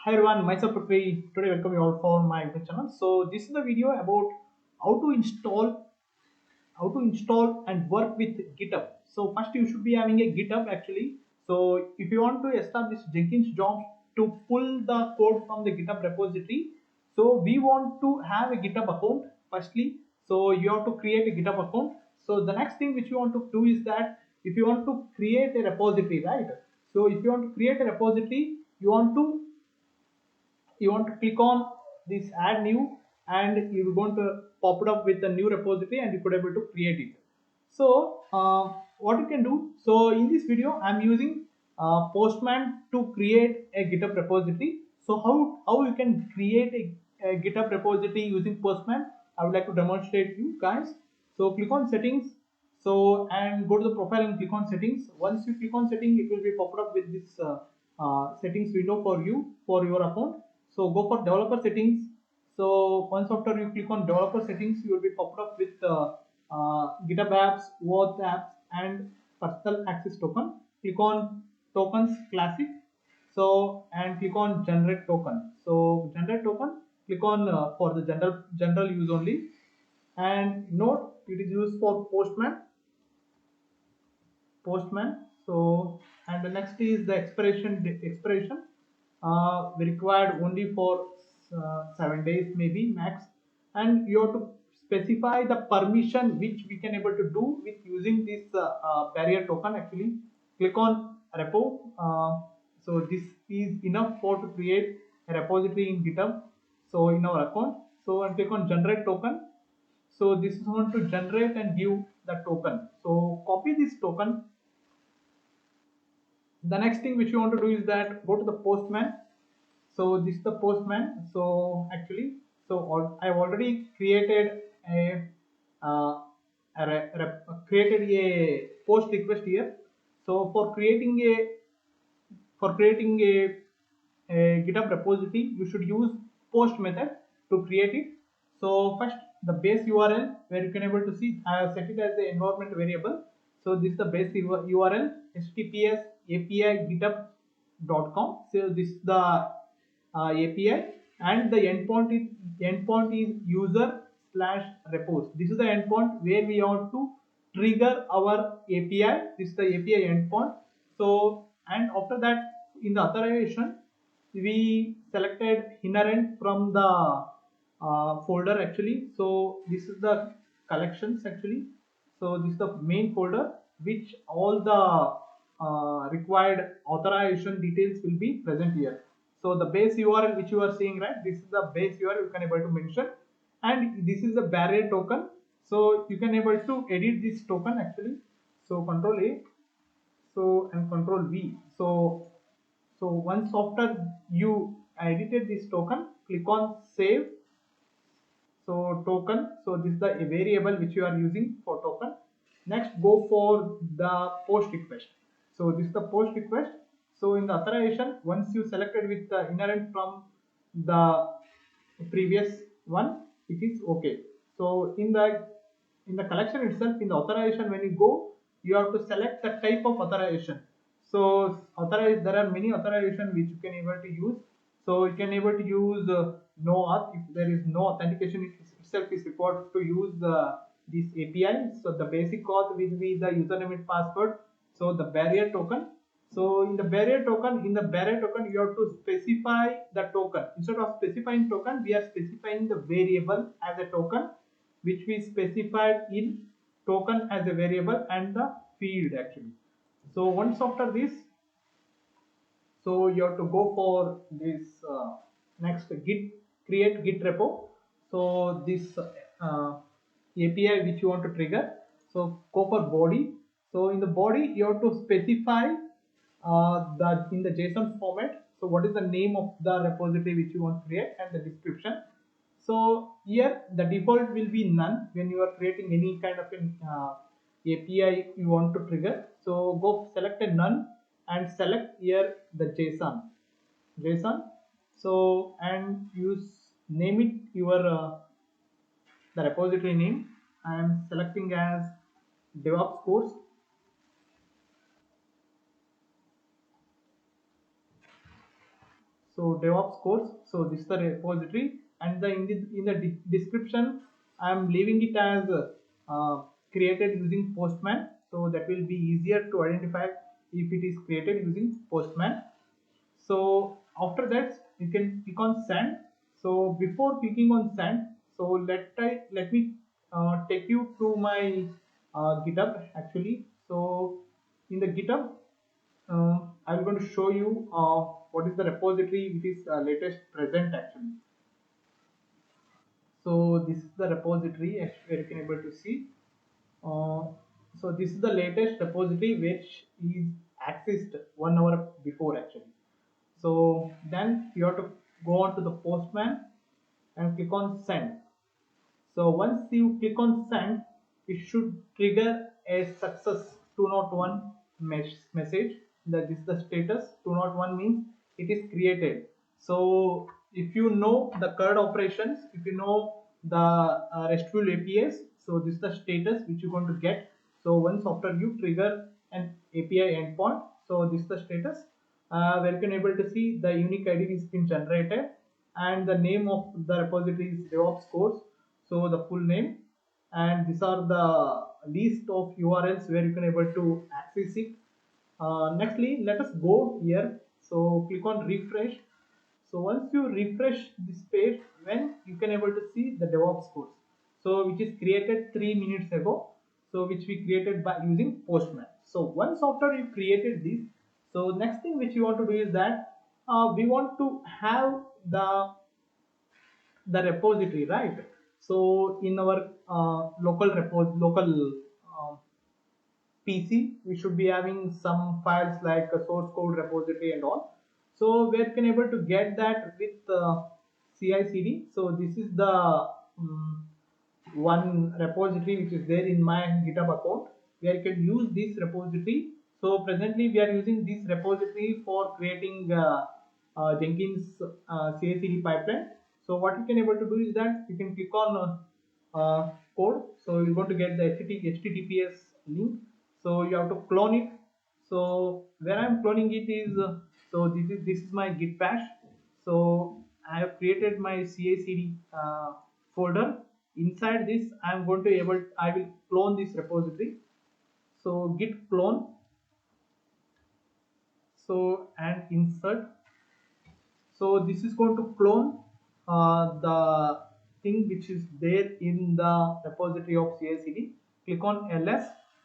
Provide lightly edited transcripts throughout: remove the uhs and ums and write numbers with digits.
Hi everyone, myself Prithvi. Today welcome you all for my YouTube channel. So this is the video about how to install and work with GitHub. So first you should be having a GitHub actually. So if you want to establish Jenkins jobs to pull the code from the GitHub repository, so we want to have a GitHub account firstly. So you have to create a GitHub account. So the next thing which you want to do is that if you want to create a repository, right? So if you want to create a repository, you want to click on this add new, and you're going to pop it up with a new repository and you could able to create it. So what you can do, so in this video I'm using Postman to create a GitHub repository. So how you can create a GitHub repository using Postman, I would like to demonstrate you guys. So click on settings, so and go to the profile and click on settings. Once you click on setting, it will be popped up with this settings window for you for your account. So go for developer settings. So once after you click on developer settings, you will be popped up with GitHub apps, OAuth apps, and personal access token. Click on tokens classic. So and click on generate token. So generate token. Click on for the general use only. And note it is used for Postman. So and the next is the expiration. We required only for 7 days maybe max, and you have to specify the permission which we can able to do with using this barrier token actually. Click on repo. So this is enough for to create a repository in GitHub, so in our account. So and click on generate token. So this is going to generate and give the token. So copy this token. The next thing which you want to do is that go to the Postman. So this is the Postman. So actually, so I've already created uh, created a post request here. So for creating a GitHub repository, you should use post method to create it. So first the base URL, where you can able to see I have set it as the environment variable. So this is the base URL, https api github.com. So this is the API, and the endpoint is user slash repos. This is the endpoint where we want to trigger our API. This is the API endpoint. So and after that, in the authorization, we selected inherent from the folder actually. So this is the collections actually. So this is the main folder which all the required authorization details will be present here. So the base URL which you are seeing, right, this is the base URL you can able to mention, and this is the barrier token. So you can able to edit this token actually. So control A, so and control V. So once after you edited this token, click on save. So token, so this is the variable which you are using for token. Next, go for the post request. So this is the post request. So in the authorization, once you selected with the inherent from the previous one, it is okay. So in the collection itself, in the authorization, when you go, you have to select the type of authorization. So there are many authorization which you can able to use. So you can able to use no auth if there is no authentication itself is required to use this API. So the basic auth will be the username and password. So the barrier token. So in the barrier token, you have to specify the token. Instead of specifying token, we are specifying the variable as a token, which we specified in token as a variable and the field actually. So once after this, so you have to go for this next create git repo. So this API which you want to trigger, so go for body. So in the body you have to specify the in the JSON format. So what is the name of the repository which you want to create, and the description. So here the default will be none when you are creating any kind of an API you want to trigger. So go select a none and select here the JSON. So and use name it your the repository name. I am selecting as DevOps course. So DevOps course. So this is the repository, and in the description, I am leaving it as created using Postman. So that will be easier to identify if it is created using Postman. So after that, you can click on send. So before clicking on send, so let me take you to my GitHub actually. So in the GitHub, I'm going to show you what is the repository which is latest present actually. So this is the repository where you can able to see. Uh, so this is the latest repository which is accessed 1 hour before actually. So then you have to go on to the Postman and click on send. So once you click on send, it should trigger a success 201 message. That is the status. 201 means it is created. So if you know the CRUD operations, if you know the RESTful APIs, so this is the status which you're going to get. So once after you trigger an API endpoint, so this is the status where you can able to see the unique ID is been generated and the name of the repository is DevOps course. So the full name, and these are the list of URLs where you can able to access it. Nextly, let us go here. So click on refresh. So once you refresh this page, when you can able to see the DevOps course. So which is created 3 minutes ago. So which we created by using Postman. So once after you created this, so next thing which you want to do is that we want to have the repository, right? So in our local PC, we should be having some files like a source code repository and all. So we can able to get that with CI/CD. So this is the one repository which is there in my GitHub account where you can use this repository. So presently we are using this repository for creating Jenkins CI/CD pipeline. So what you can able to do is that you can click on code. So you're going to get the HTTPS link. So you have to clone it. So where I'm cloning it is so this is my git bash. So I have created my CI/CD folder. Inside this, I will clone this repository. So git clone. So and insert. So this is going to clone the thing which is there in the repository of CI/CD. Click on ls.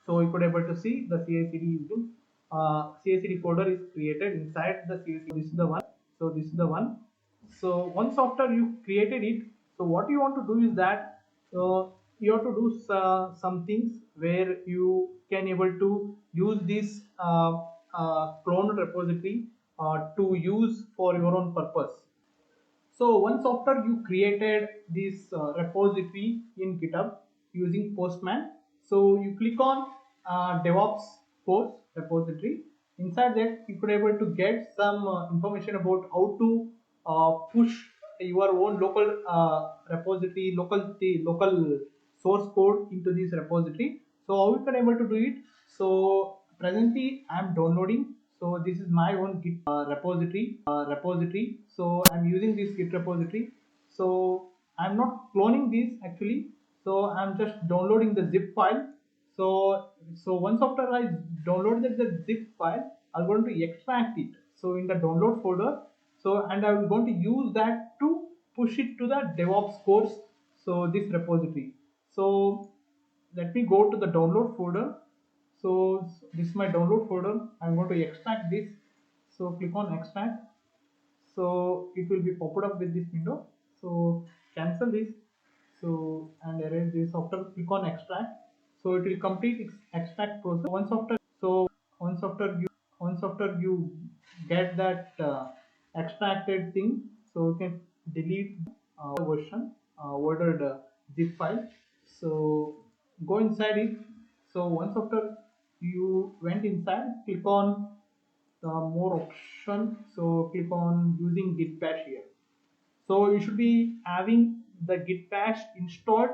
So you could able to see the CI/CD using CI/CD folder is created inside the CI/CD. This is the one. So this is the one. So once after you created it, so what you want to do is that you have to do some things where you can able to use this cloned repository to use for your own purpose. So once after you created this repository in GitHub using Postman, so you click on DevOps course repository. Inside that, you could able to get some information about how to push your own local repository, local source code into this repository. So how you can able to do it? So presently I am downloading. So this is my own Git repository. So I'm using this Git repository. So I'm not cloning this actually. So I'm just downloading the zip file. So once after I downloaded the zip file, I'm going to extract it. So in the download folder. So and I'm going to use that to push it to the DevOps course. So this repository. So let me go to the download folder. So this is my download folder. I'm going to extract this. So click on extract. So it will be popped up with this window. So cancel this. So and erase this. After click on extract. So it will complete its extract process. Once after you get that extracted thing, so you can delete version ordered zip file. So go inside it. So once after you went inside, click on the more option. So click on using git bash here. So you should be having the git bash installed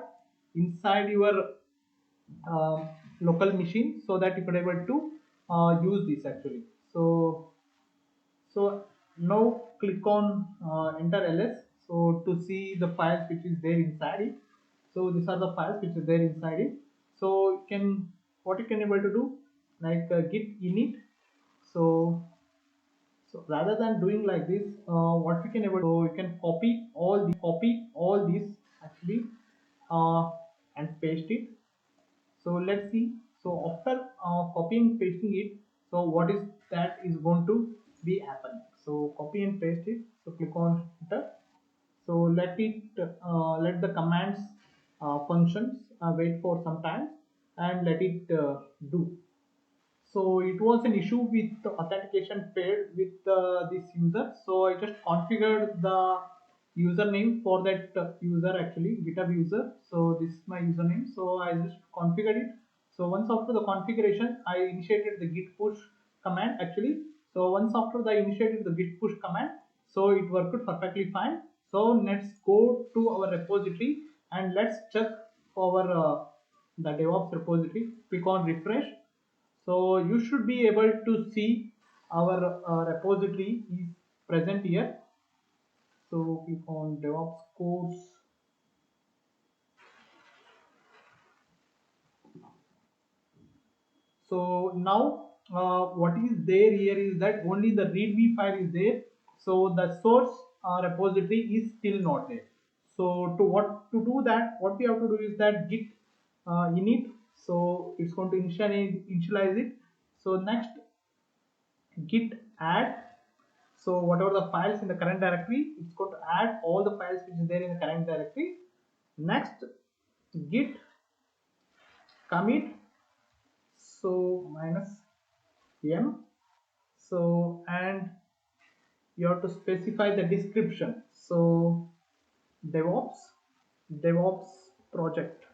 inside your uh, local machine so that you could able to use this actually. So Now click on enter ls, so to see the files which is there inside it. So these are the files which is there inside it. So you can, what you can able to do, like git init. So rather than doing like this, what we can able, so you can copy all these actually, and paste it. So let's see. So after copying pasting it, so what is that is going to be happening. So copy and paste it. So click on enter. So let the commands functions wait for some time, and let it do. So it was an issue with the authentication failed with this user. So I just configured the username for that user, actually GitHub user. So this is my username. So I just configured it. So once after the configuration, I initiated the git push command actually. So once after I initiated the git push command, so it worked perfectly fine. So let's go to our repository and let's check our the DevOps repository. Click on refresh. So you should be able to see our repository is present here. So click on DevOps course. So now what is there here is that only the readme file is there. So the source repository is still not there. So to do that, what we have to do is that git init. So it's going to initialize it. So next git add. So whatever the files in the current directory, it's going to add all the files which is there in the current directory. Next git commit. So minus m. So and you have to specify the description. So DevOps project.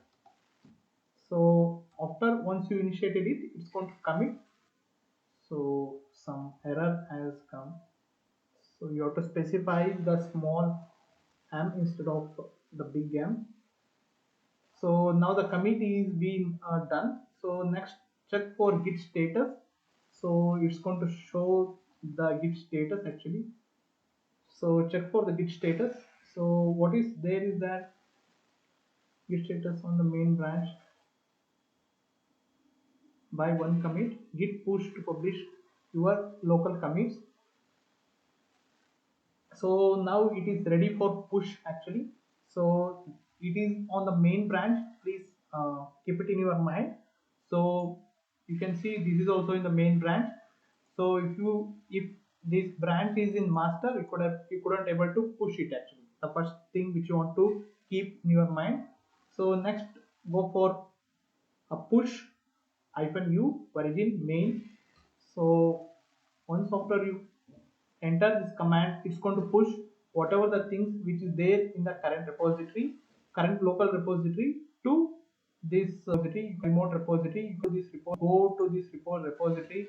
So after once you initiated it, it's going to commit. So some error has come. So you have to specify the small m instead of the big M. So now the commit is being done. So next check for git status. So it's going to show the git status actually. So check for the git status. So what is there is that git status on the main branch by one commit, git push to publish your local commits. So now it is ready for push actually. So it is on the main branch. Please keep it in your mind. So you can see this is also in the main branch. So if this branch is in master, you couldn't able to push it actually. The first thing which you want to keep in your mind. So next go for a push -u origin main. So once after you enter this command, it's going to push whatever the things which is there in the current local repository to this remote repository. Go to this repository.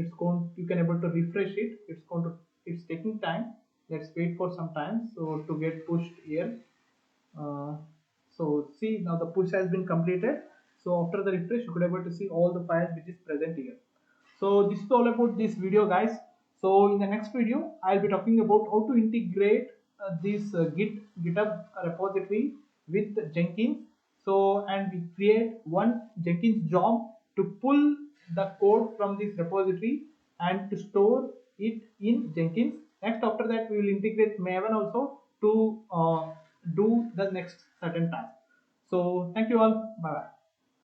It's going, you can able to refresh it. It's taking time. Let's wait for some time so to get pushed here. uh, so see, now the push has been completed. So after the refresh, you could able to see all the files which is present here. So this is all about this video, guys. So in the next video, I'll be talking about how to integrate this GitHub repository with Jenkins. So and we create one Jenkins job to pull the code from this repository and to store it in Jenkins. Next, after that, we will integrate Maven also to do the next certain task. So thank you all. Bye bye.